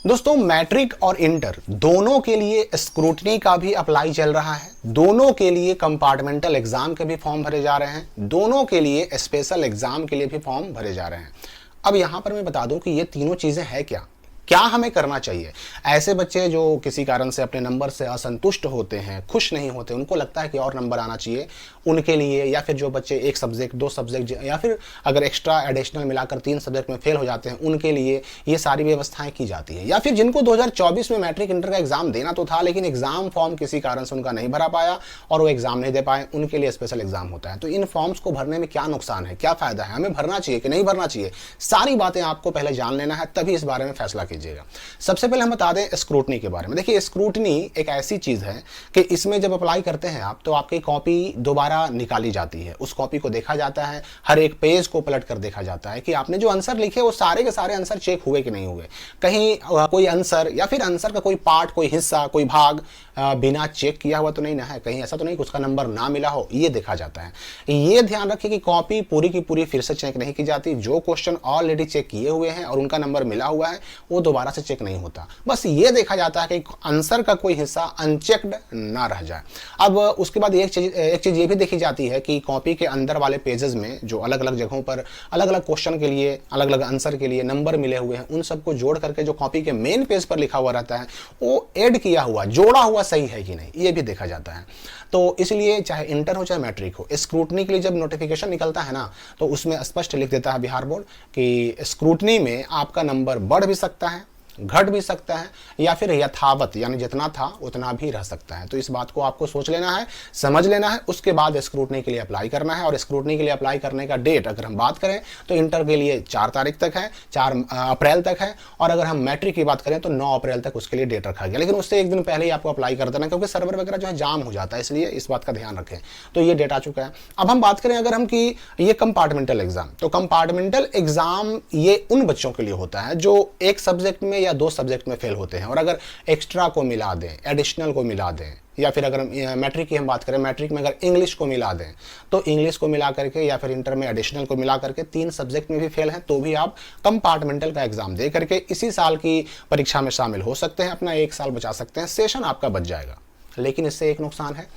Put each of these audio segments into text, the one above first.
दोस्तों मैट्रिक और इंटर दोनों के लिए स्क्रूटनी का भी अप्लाई चल रहा है। दोनों के लिए कंपार्टमेंटल एग्जाम के भी फॉर्म भरे जा रहे हैं। दोनों के लिए स्पेशल एग्जाम के लिए भी फॉर्म भरे जा रहे हैं। अब यहां पर मैं बता दूं कि ये तीनों चीजें हैं क्या हमें करना चाहिए। ऐसे बच्चे जो किसी कारण से अपने नंबर से असंतुष्ट होते हैं, खुश नहीं होते, उनको लगता है कि और नंबर आना चाहिए उनके लिए, या फिर जो बच्चे एक सब्जेक्ट, दो सब्जेक्ट, या फिर अगर एक्स्ट्रा एडिशनल मिलाकर 3 सब्जेक्ट में फेल हो जाते हैं, उनके लिए ये सारी व्यवस्थाएं की जाती है। या फिर जिनको 2024 में मैट्रिक इंटर का एग्जाम देना तो था, लेकिन एग्जाम फॉर्म किसी कारण से उनका नहीं भरा पाया और वो एग्जाम नहीं दे पाए, उनके लिए स्पेशल एग्जाम होता है। तो इन फॉर्म्स को भरने में क्या नुकसान है, क्या फायदा है, हमें भरना चाहिए कि नहीं भरना चाहिए, सारी बातें आपको पहले जान लेना है, तभी इस बारे में फैसला कीजिएगा। सबसे पहले हम बता दें स्क्रूटनी के बारे में। देखिए, स्क्रूटनी एक ऐसी चीज है कि इसमें जब अप्लाई करते हैं आप, तो आपकी कॉपी दोबारा निकाली जाती है। उस कॉपी को देखा जाता है, हर एक पेज को पलट कर देखा जाता है कि आपने जो आंसर लिखे वो सारे के सारे आंसर चेक हुए कि नहीं हुए। कहीं कोई आंसर या फिर आंसर का कोई पार्ट, कोई हिस्सा, कोई भाग बिना चेक किया हुआ तो नहीं ना है, कहीं ऐसा तो नहीं कि उसका नंबर ना मिला हो, ये देखा जाता है। ये ध्यान रखिए कि कॉपी पूरी की पूरी फिर से चेक नहीं की जाती। जो क्वेश्चन ऑलरेडी चेक किए हुए हैं और उनका नंबर मिला हुआ है, वो दोबारा से चेक नहीं होता। बस ये देखा जाता है कि आंसर का कोई हिस्सा अनचेक्ड ना रह जाए। अब उसके बाद एक चीज ये भी देखी जाती है कि कॉपी के अंदर वाले पेजेस में जो अलग अलग जगहों पर अलग अलग क्वेश्चन के लिए, अलग अलग आंसर के लिए नंबर मिले हुए हैं, उन सबको जोड़ करके जो कॉपी के मेन पेज पर लिखा हुआ रहता है, वो ऐड किया हुआ, जोड़ा हुआ सही है कि नहीं, ये भी देखा जाता है। तो इसलिए चाहे इंटर हो चाहे मैट्रिक हो, स्क्रूटनी के लिए जब नोटिफिकेशन निकलता है ना, तो उसमें स्पष्ट लिख देता है बिहार बोर्ड कि स्क्रूटनी में आपका नंबर बढ़ भी सकता है, घट भी सकता है, या फिर यथावत यानी जितना था उतना भी रह सकता है। तो इस बात को आपको सोच लेना है, समझ लेना है, उसके बाद स्क्रूटनी के लिए अप्लाई करना है। और स्क्रूटनी के लिए अप्लाई करने का डेट अगर हम बात करें तो इंटर के लिए 4 तारीख तक है, 4 अप्रैल तक है, और अगर हम मैट्रिक की बात करें तो 9 अप्रैल तक उसके लिए डेट रखा गया। लेकिन उससे एक दिन पहले ही आपको अप्लाई कर देना, क्योंकि सर्वर वगैरह जो है जाम हो जाता है, इसलिए इस बात का ध्यान रखें। तो ये डेट आ चुका है। अब हम बात करें अगर हम कि ये कंपार्टमेंटल एग्जाम, तो कंपार्टमेंटल एग्जाम ये उन बच्चों के लिए होता है जो एक सब्जेक्ट में या 2 सब्जेक्ट में फेल होते हैं, और अगर एक्स्ट्रा को मिला दें, एडिशनल को मिला दें, या फिर अगर मैट्रिक की हम बात करें, मैट्रिक में अगर इंग्लिश को मिला दें, तो इंग्लिश को मिला करके या फिर इंटर में एडिशनल को मिला करके 3 सब्जेक्ट में भी फेल हैं, तो भी आप कंपार्टमेंटल का एग्जाम दे करके इसी साल की परीक्षा में शामिल हो सकते हैं। अपना 1 साल बचा सकते हैं, सेशन आपका बच जाएगा। लेकिन इससे एक नुकसान है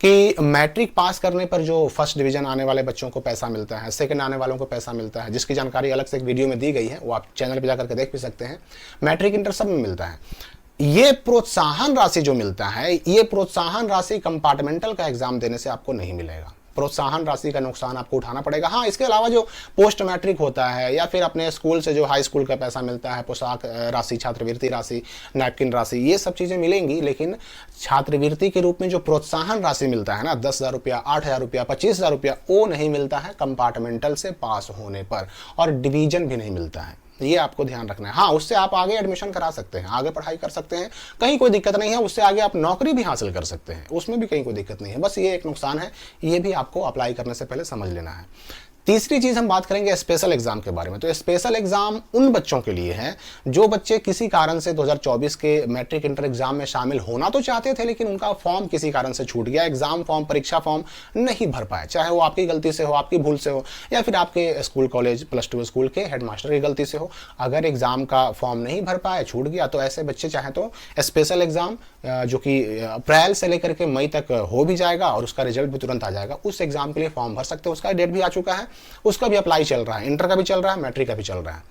कि मैट्रिक पास करने पर जो फर्स्ट डिवीजन आने वाले बच्चों को पैसा मिलता है, सेकंड आने वालों को पैसा मिलता है, जिसकी जानकारी अलग से एक वीडियो में दी गई है, वो आप चैनल पे जाकर के देख भी सकते हैं। मैट्रिक इंटर सब में मिलता है। ये प्रोत्साहन राशि जो मिलता है, ये प्रोत्साहन राशि कंपार्टमेंटल का एग्जाम देने से आपको नहीं मिलेगा। प्रोत्साहन राशि का नुकसान आपको उठाना पड़ेगा। हाँ, इसके अलावा जो पोस्ट मैट्रिक होता है या फिर अपने स्कूल से जो हाई स्कूल का पैसा मिलता है, पोशाक राशि, छात्रवृत्ति राशि, नैपकिन राशि, ये सब चीज़ें मिलेंगी। लेकिन छात्रवृत्ति के रूप में जो प्रोत्साहन राशि मिलता है ना, 10,000 रुपया, 8,000 रुपया, 25,000 रुपया, वो नहीं मिलता है कंपार्टमेंटल से पास होने पर, और डिवीजन भी नहीं मिलता है। ये आपको ध्यान रखना है। हाँ, उससे आप आगे एडमिशन करा सकते हैं, आगे पढ़ाई कर सकते हैं, कहीं कोई दिक्कत नहीं है। उससे आगे आप नौकरी भी हासिल कर सकते हैं, उसमें भी कहीं कोई दिक्कत नहीं है। बस ये एक नुकसान है, ये भी आपको अप्लाई करने से पहले समझ लेना है। तीसरी चीज हम बात करेंगे स्पेशल एग्जाम के बारे में। तो स्पेशल एग्जाम उन बच्चों के लिए है जो बच्चे किसी कारण से 2024 के मैट्रिक इंटर एग्जाम में शामिल होना तो चाहते थे, लेकिन उनका फॉर्म किसी कारण से छूट गया, एग्जाम फॉर्म, परीक्षा फॉर्म नहीं भर पाए। चाहे वो आपकी गलती से हो, आपकी भूल से हो, या फिर आपके स्कूल, कॉलेज, +2 स्कूल के हेडमास्टर की गलती से हो। अगर एग्जाम का फॉर्म नहीं भर पाए, छूट गया, तो ऐसे बच्चे चाहे तो स्पेशल एग्जाम जो कि अप्रैल से लेकर के मई तक हो भी जाएगा और उसका रिजल्ट भी तुरंत आ जाएगा, उस एग्जाम के लिए फॉर्म भर सकते हैं। उसका डेट भी आ चुका है, उसका भी अप्लाई चल रहा है, इंटर का भी चल रहा है, मैट्रिक का भी चल रहा है।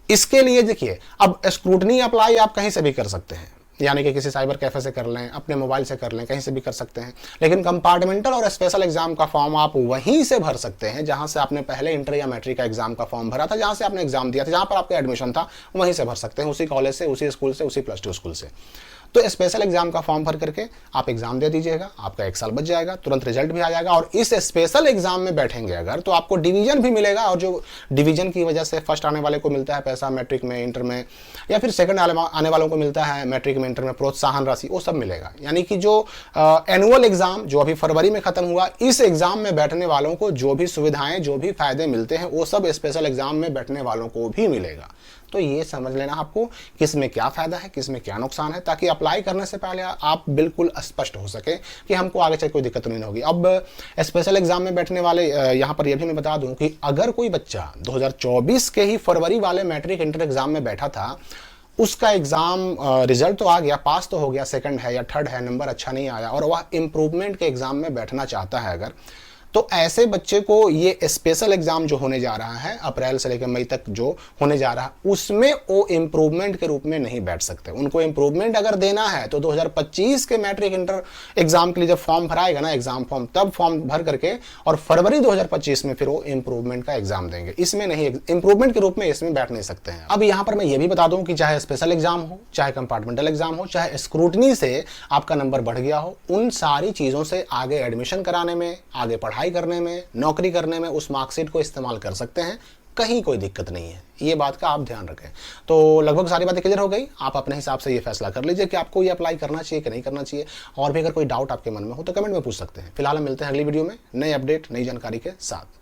इसके लिए देखिए, अब स्क्रूटनी अप्लाई आप कहीं से भी कर सकते हैं, यानी कि किसी साइबर कैफे से कर लें, अपने मोबाइल से कर लें, कहीं से भी कर सकते हैं। लेकिन कंपार्टमेंटल और स्पेशल एग्जाम का फॉर्म आप वहीं से भर सकते हैं जहां से आपने पहले इंटर या मैट्रिक का एग्जाम का फॉर्म भरा था, जहां से आपने एग्जाम दिया था, जहां पर आपका एडमिशन था, वहीं से भर सकते हैं, उसी कॉलेज से, उसी स्कूल से, उसी +2 स्कूल से। तो स्पेशल एग्जाम का फॉर्म भर करके आप एग्जाम दे दीजिएगा, आपका 1 साल बच जाएगा, तुरंत रिजल्ट भी आ जाएगा। और इस स्पेशल एग्जाम में बैठेंगे अगर, तो आपको डिवीजन भी मिलेगा, और जो डिवीजन की वजह से फर्स्ट आने वाले को मिलता है पैसा मैट्रिक में, इंटर में, या फिर सेकंड आने वालों को मिलता है मैट्रिक में, इंटर में, प्रोत्साहन राशि, वो सब मिलेगा। यानी कि जो एनुअल एग्जाम जो अभी फरवरी में खत्म हुआ, इस एग्जाम में बैठने वालों को जो भी सुविधाएं, जो भी फायदे मिलते हैं, वो सब स्पेशल एग्जाम में बैठने वालों को भी मिलेगा। तो ये समझ लेना आपको किस में क्या फायदा है, किस में क्या नुकसान है, ताकि अप्लाई करने से पहले आप बिल्कुल स्पष्ट हो सके कि हमको आगे चल कोई दिक्कत नहीं होगी। अब स्पेशल एग्जाम में बैठने वाले, यहाँ पर यह भी मैं बता दूं कि अगर कोई बच्चा 2024 के ही फरवरी वाले मैट्रिक इंटर एग्जाम में बैठा था उसका एग्जाम रिजल्ट तो आ गया, पास तो हो गया, सेकंड है या थर्ड है, नंबर अच्छा नहीं आया और वह इम्प्रूवमेंट के एग्जाम में बैठना चाहता है अगर, तो ऐसे बच्चे को ये स्पेशल एग्जाम जो होने जा रहा है अप्रैल से लेकर मई तक जो होने जा रहा है, उसमें वो इम्प्रूवमेंट के रूप में नहीं बैठ सकते। उनको इम्प्रूवमेंट अगर देना है तो 2025 के मैट्रिक इंटर एग्जाम के लिए जब फॉर्म भराएगा ना, एग्जाम फॉर्म, तब फॉर्म भर करके और फरवरी 2025 में फिर वो इम्प्रूवमेंट का एग्जाम देंगे। इसमें नहीं, इम्प्रूवमेंट के रूप में इसमें बैठ नहीं सकते हैं। अब यहां पर मैं ये भी बता दूं कि चाहे स्पेशल एग्जाम हो, चाहे कंपार्टमेंटल एग्जाम हो, चाहे स्क्रूटनी से आपका नंबर बढ़ गया हो, उन सारी चीजों से आगे एडमिशन कराने में, आगे पढ़ाई करने में, नौकरी करने में उस मार्कशीट को इस्तेमाल कर सकते हैं, कहीं कोई दिक्कत नहीं है। ये बात का आप ध्यान रखें। तो लगभग सारी बातें क्लियर हो गई। आप अपने हिसाब से ये फैसला कर लीजिए कि आपको ये अप्लाई करना चाहिए कि नहीं करना चाहिए। और भी अगर कोई डाउट आपके मन में हो तो कमेंट में पूछ सकते हैं। फिलहाल हम मिलते हैं अगली वीडियो में नए अपडेट, नई जानकारी के साथ।